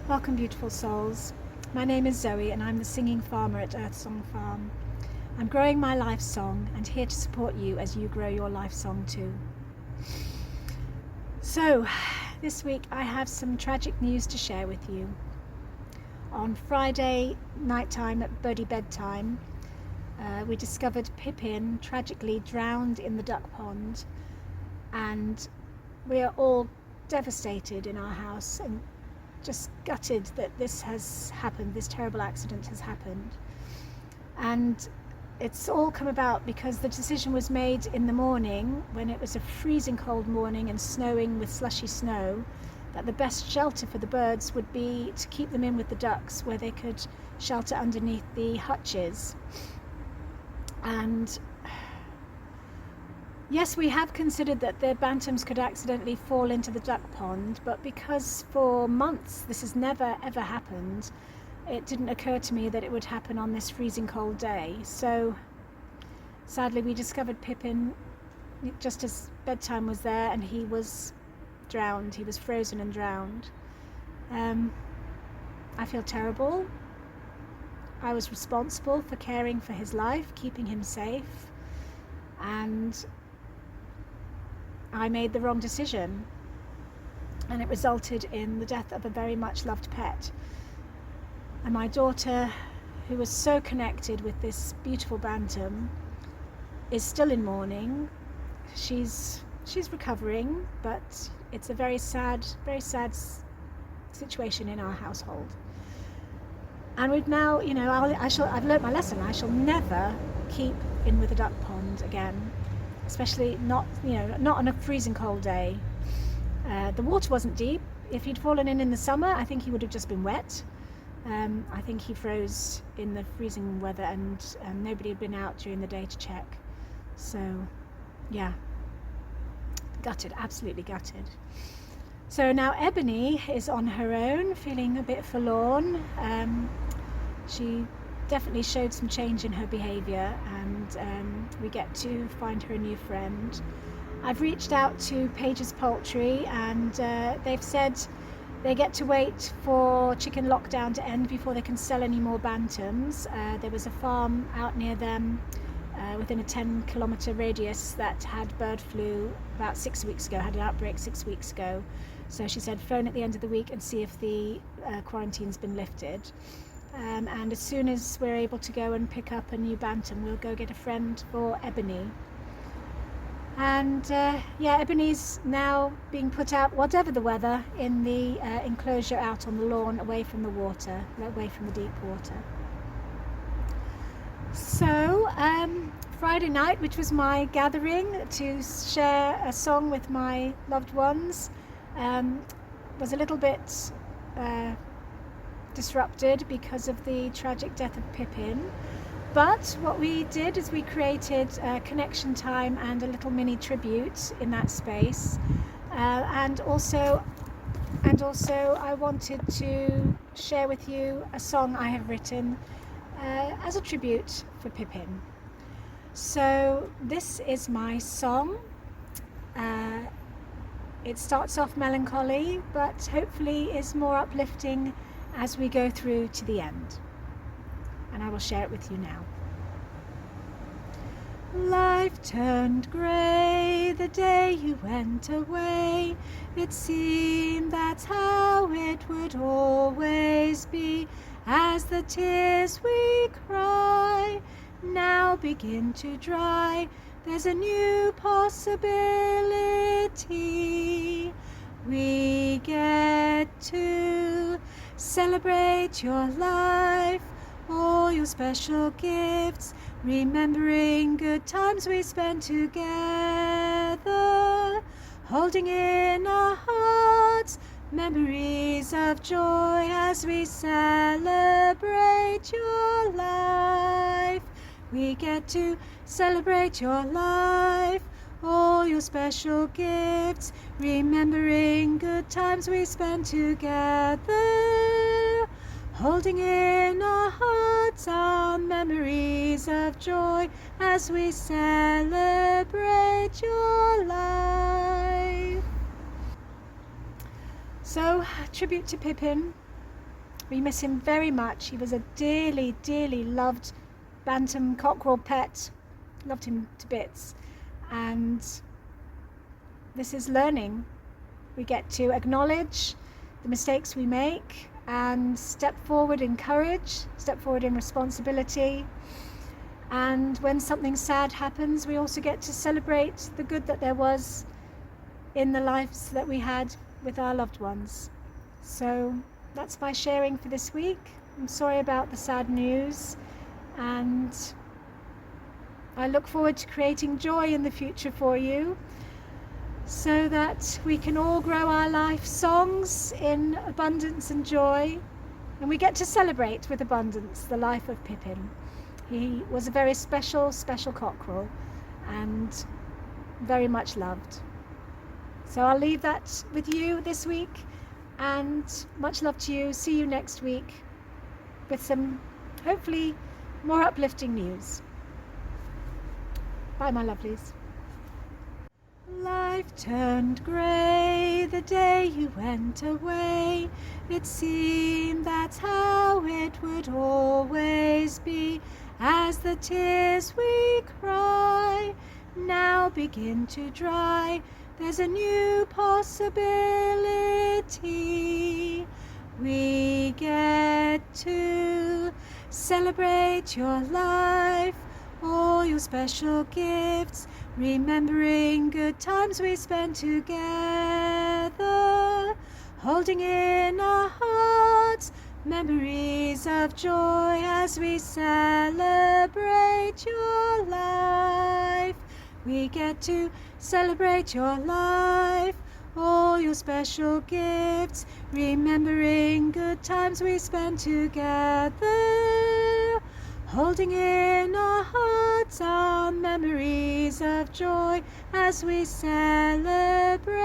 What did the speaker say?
Welcome, beautiful souls. My name is Zoe and I'm the singing farmer at EarthSongFarm. I'm growing my life song and here to support you as you grow your life song too. So, this week I have some tragic news to share with you. On Friday nighttime at birdie bedtime, we discovered Pipin tragically drowned in the duck pond, and we are all devastated in our house and just gutted that this has happened, this terrible accident has happened. And it's all come about because the decision was made in the morning, when it was a freezing cold morning and snowing with slushy snow, that the best shelter for the birds would be to keep them in with the ducks, where they could shelter underneath the hutches. And yes, we have considered that the bantams could accidentally fall into the duck pond, but because for months this has never ever happened, it didn't occur to me that it would happen on this freezing cold day. So sadly we discovered Pipin just as bedtime was there, and he was drowned. He was frozen and drowned. I feel terrible. I was responsible for caring for his life, keeping him safe, and I made the wrong decision, and it resulted in the death of a very much loved pet. And my daughter, who was so connected with this beautiful bantam, is still in mourning. She's recovering, but it's a very sad situation in our household. And we've now, I've learnt my lesson. I shall never keep in with a duck pond again, especially not on a freezing cold day. The water wasn't deep. If he'd fallen in the summer, I think he would have just been wet. I think he froze in the freezing weather, and nobody had been out during the day to check. So, yeah, gutted, absolutely gutted. So now Ebony is on her own, feeling a bit forlorn. She definitely showed some change in her behaviour, and we get to find her a new friend. I've reached out to Page's Poultry, and they've said they get to wait for chicken lockdown to end before they can sell any more bantams. There was a farm out near them within a 10-kilometre radius that had bird flu about 6 weeks ago, had an outbreak 6 weeks ago. So she said phone at the end of the week and see if the quarantine's been lifted. And as soon as we're able to go and pick up a new bantam, we'll go get a friend for Ebony. And Ebony's now being put out, whatever the weather, in the enclosure out on the lawn, away from the water, away from the deep water. So Friday night, which was my gathering to share a song with my loved ones, was a little bit disrupted because of the tragic death of Pipin. But what we did is we created a connection time and a little mini tribute in that space, and also I wanted to share with you a song I have written as a tribute for Pipin. So this is my song. It starts off melancholy, but hopefully is more uplifting as we go through to the end. And I will share it with you now. Life turned grey the day you went away. It seemed that's how it would always be, as the tears we cry now begin to dry. There's a new possibility. We get to celebrate your life, all your special gifts, remembering good times we spent together, holding in our hearts memories of joy as we celebrate your life. We get to celebrate your life, all your special gifts, remembering good times we spent together, holding in our hearts our memories of joy as we celebrate your life. So, tribute to Pipin. We miss him very much. He was a dearly, dearly loved bantam cockerel pet. Loved him to bits. And this is learning. We get to acknowledge the mistakes we make and step forward in courage, step forward in responsibility. And when something sad happens, we also get to celebrate the good that there was in the lives that we had with our loved ones. So that's my sharing for this week. I'm sorry about the sad news, and I look forward to creating joy in the future for you, so that we can all grow our life songs in abundance and joy, and we get to celebrate with abundance the life of Pipin. He was a very special, special cockerel and very much loved. So I'll leave that with you this week, and much love to you. See you next week with some hopefully more uplifting news. Bye, my lovelies. Life turned grey the day you went away. It seemed that's how it would always be. As the tears we cry now begin to dry, there's a new possibility. We get to celebrate your life, all your special gifts, remembering good times we spent together, holding in our hearts memories of joy as we celebrate your life. We get to celebrate your life, all your special gifts, remembering good times we spent together, holding in our hearts our memories of joy as we celebrate